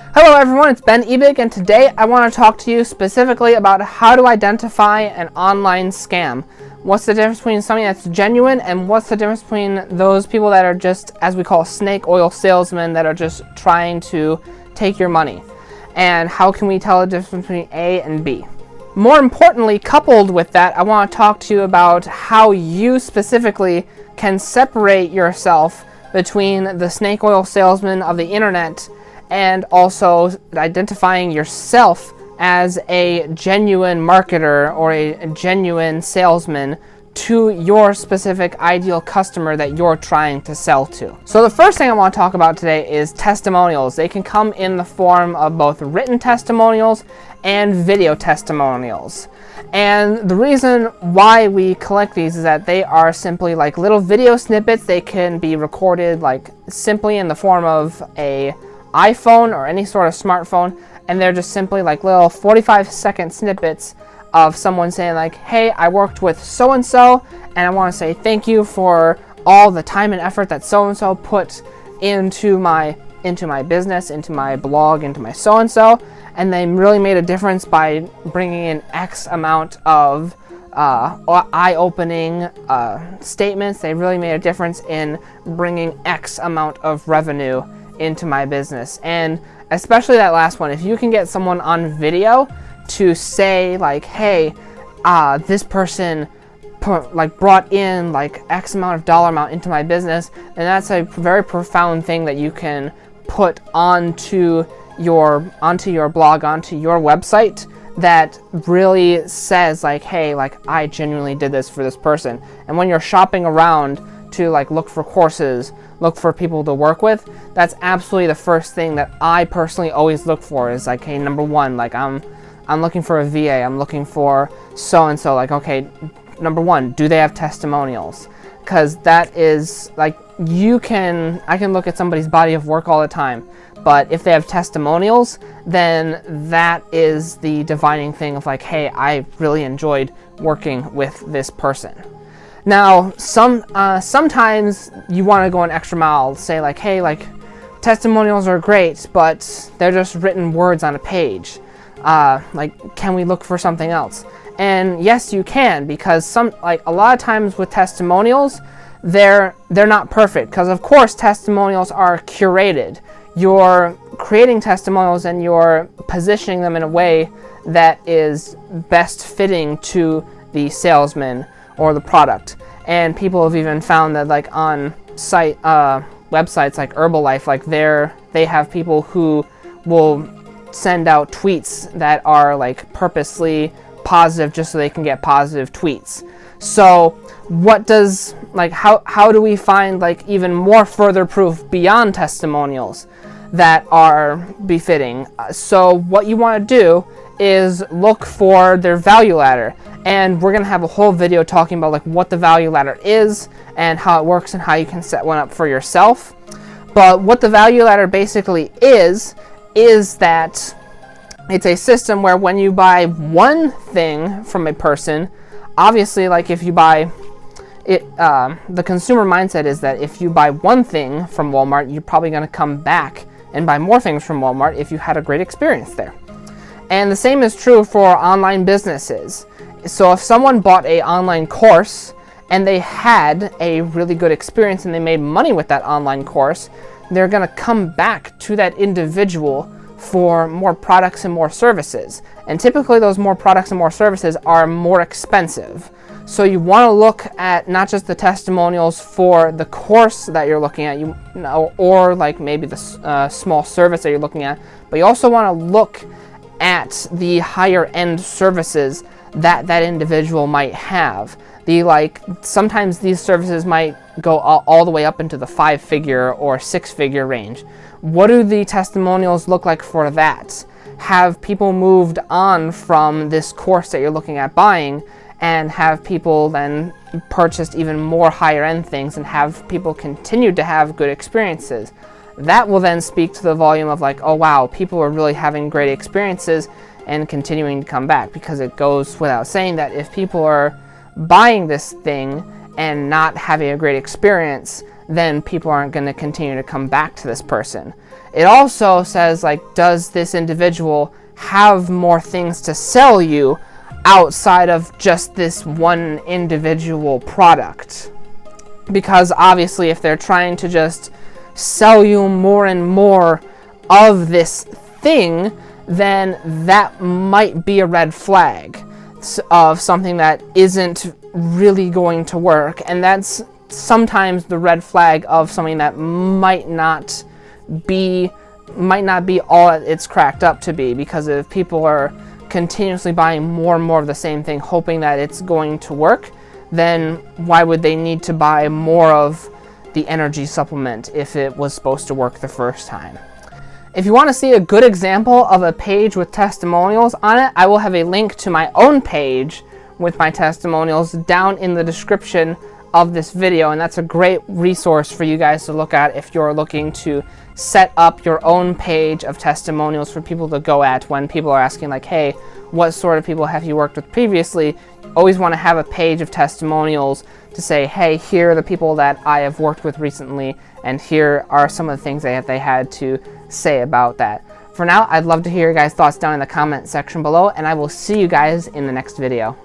Hello everyone, it's Ben Ebig, and today I want to talk to you specifically about how to identify an online scam. What's the difference between something that's genuine and what's the difference between those people that are just, as we call, snake oil salesmen that are just trying to take your money? And how can we tell the difference between A and B? More importantly, coupled with that, I want to talk to you about how you specifically can separate yourself between the snake oil salesman of the internet and also identifying yourself as a genuine marketer or a genuine salesman to your specific ideal customer that you're trying to sell to. So the first thing I want to talk about today is testimonials. They can come in the form of both written testimonials and video testimonials. And the reason why we collect these is that they are simply like little video snippets. They can be recorded like simply in the form of a iPhone or any sort of smartphone, and they're just simply like little 45-second snippets of someone saying like, hey, I worked with so-and-so, and I want to say thank you for all the time and effort that so-and-so put into my business, into my blog, into my so-and-so, and they really made a difference by bringing in X amount of eye-opening statements. They really made a difference in bringing X amount of revenue into my business. And especially that last one, if you can get someone on video to say like, hey, this person brought in like X amount of dollar amount into my business, and that's a very profound thing that you can put onto your blog, onto your website, that really says like, hey, like I genuinely did this for this person. And when you're shopping around to like look for courses, look for people to work with, that's absolutely the first thing that I personally always look for is like, hey, number one, like I'm looking for a VA, I'm looking for so-and-so, like, okay, number one, do they have testimonials? Because that is like, I can look at somebody's body of work all the time, but if they have testimonials, then that is the dividing thing of like, hey, I really enjoyed working with this person. Now, sometimes you want to go an extra mile, say like, hey, like testimonials are great, but they're just written words on a page. Like, can we look for something else? And yes, you can, because a lot of times with testimonials, they're not perfect, because of course testimonials are curated. You're creating testimonials and you're positioning them in a way that is best fitting to the salesman or the product. And people have even found that like on websites like Herbalife, like they have people who will send out tweets that are like purposely positive just so they can get positive tweets. So how do we find like even more further proof beyond testimonials that are befitting? So what you want to do is look for their value ladder, and we're going to have a whole video talking about like what the value ladder is and how it works and how you can set one up for yourself. But what the value ladder basically is that it's a system where when you buy one thing from a person, obviously like if you buy it, the consumer mindset is that if you buy one thing from Walmart, you're probably going to come back and buy more things from Walmart if you had a great experience there. And the same is true for online businesses. So if someone bought an online course and they had a really good experience and they made money with that online course, they're going to come back to that individual for more products and more services. And typically those more products and more services are more expensive. So you want to look at not just the testimonials for the course that you're looking at, or like maybe the small service that you're looking at, but you also want to look at the higher end services that individual might have. Sometimes these services might go all the way up into the 5-figure or 6-figure range. What do the testimonials look like for that? Have people moved on from this course that you're looking at buying, and have people then purchased even more higher end things and have people continue to have good experiences? That will then speak to the volume of like, oh wow, people are really having great experiences and continuing to come back, because it goes without saying that if people are buying this thing and not having a great experience, then people aren't going to continue to come back to this person. It also says, like, does this individual have more things to sell you outside of just this one individual product? Because obviously if they're trying to just sell you more and more of this thing, then that might be a red flag of something that isn't really going to work. And that's sometimes the red flag of something that might not be all it's cracked up to be, because if people are continuously buying more and more of the same thing hoping that it's going to work, then why would they need to buy more of the energy supplement if it was supposed to work the first time? If you want to see a good example of a page with testimonials on it, I will have a link to my own page with my testimonials down in the description of this video, and that's a great resource for you guys to look at if you're looking to set up your own page of testimonials for people to go at when people are asking, like, hey, what sort of people have you worked with previously? Always want to have a page of testimonials to say, hey, here are the people that I have worked with recently, and here are some of the things that they had to say about that. For now, I'd love to hear your guys' thoughts down in the comment section below, and I will see you guys in the next video.